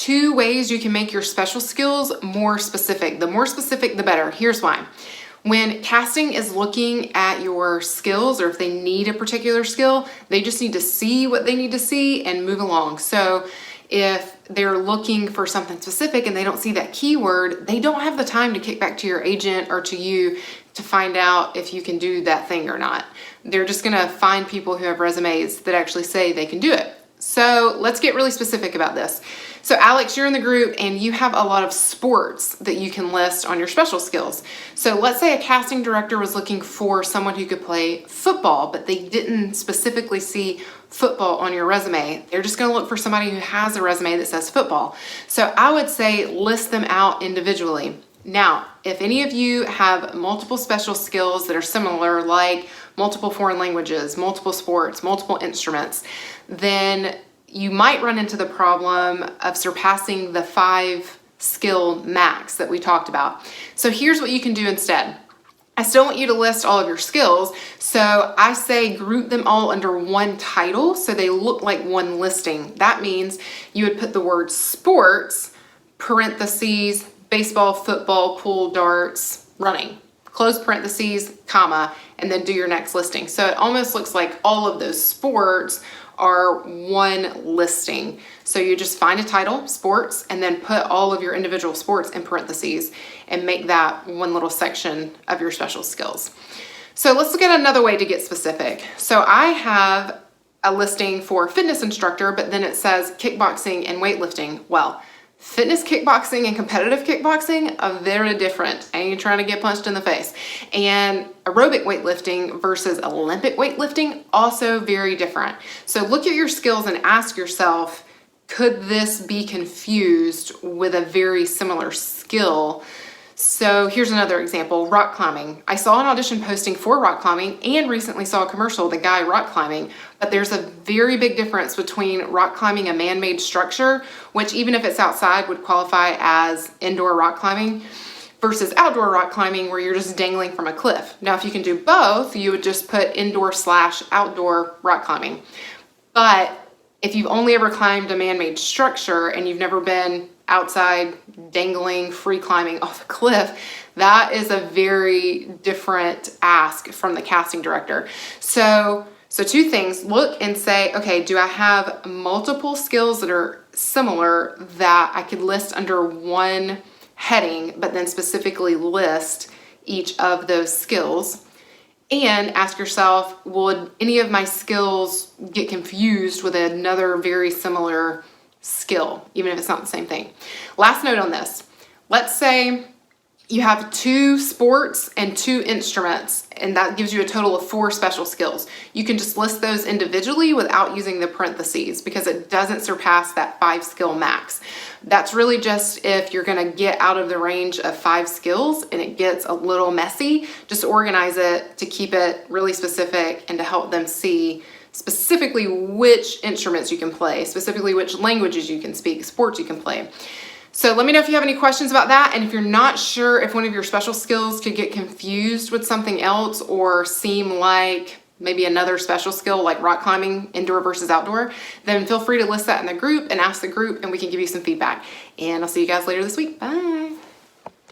two ways you can make your special skills more specific. The more specific, the better. Here's why. When casting is looking at your skills, or if they need a particular skill, they just need to see what they need to see and move along. So if they're looking for something specific and they don't see that keyword, they don't have the time to kick back to your agent or to you to find out if you can do that thing or not. They're just gonna find people who have resumes that actually say they can do it. So let's get really specific about this. So Alex, you're in the group and you have a lot of sports that you can list on your special skills. So let's say a casting director was looking for someone who could play football, but they didn't specifically see football on your resume. They're just gonna look for somebody who has a resume that says football. So I would say list them out individually. Now, if any of you have multiple special skills that are similar, like multiple foreign languages, multiple sports, multiple instruments, then you might run into the problem of surpassing the 5 skill max that we talked about. So here's what you can do instead. I still want you to list all of your skills. So I say group them all under one title so they look like one listing. That means you would put the word sports, parentheses, baseball, football, pool, darts, running, close parentheses, comma, and then do your next listing. So it almost looks like all of those sports are one listing. So you just find a title, sports, and then put all of your individual sports in parentheses and make that one little section of your special skills. So let's look at another way to get specific. So I have a listing for fitness instructor, but then it says kickboxing and weightlifting. Well, fitness kickboxing and competitive kickboxing are very different. I ain't trying to get punched in the face. And aerobic weightlifting versus Olympic weightlifting, also very different. So look at your skills and ask yourself, could this be confused with a very similar skill? So here's another example, rock climbing. I saw an audition posting for rock climbing and recently saw a commercial, the guy rock climbing, but there's a very big difference between rock climbing a man-made structure, which even if it's outside would qualify as indoor rock climbing, versus outdoor rock climbing where you're just dangling from a cliff. Now, if you can do both, you would just put indoor/outdoor rock climbing. But if you've only ever climbed a man-made structure and you've never been outside dangling, free climbing off a cliff, that is a very different ask from the casting director. So two things, look and say, okay, do I have multiple skills that are similar that I could list under one heading, but then specifically list each of those skills? And ask yourself, would any of my skills get confused with another very similar skill, even if it's not the same thing? Last note on this. Let's say you have 2 sports and 2 instruments, and that gives you a total of 4 special skills. You can just list those individually without using the parentheses because it doesn't surpass that 5 skill max. That's really just if you're gonna get out of the range of 5 skills and it gets a little messy, just organize it to keep it really specific and to help them see specifically which instruments you can play, specifically which languages you can speak, sports you can play. So let me know if you have any questions about that, and if you're not sure if one of your special skills could get confused with something else or seem like maybe another special skill like rock climbing, indoor versus outdoor, then feel free to list that in the group and ask the group and we can give you some feedback. And I'll see you guys later this week. Bye.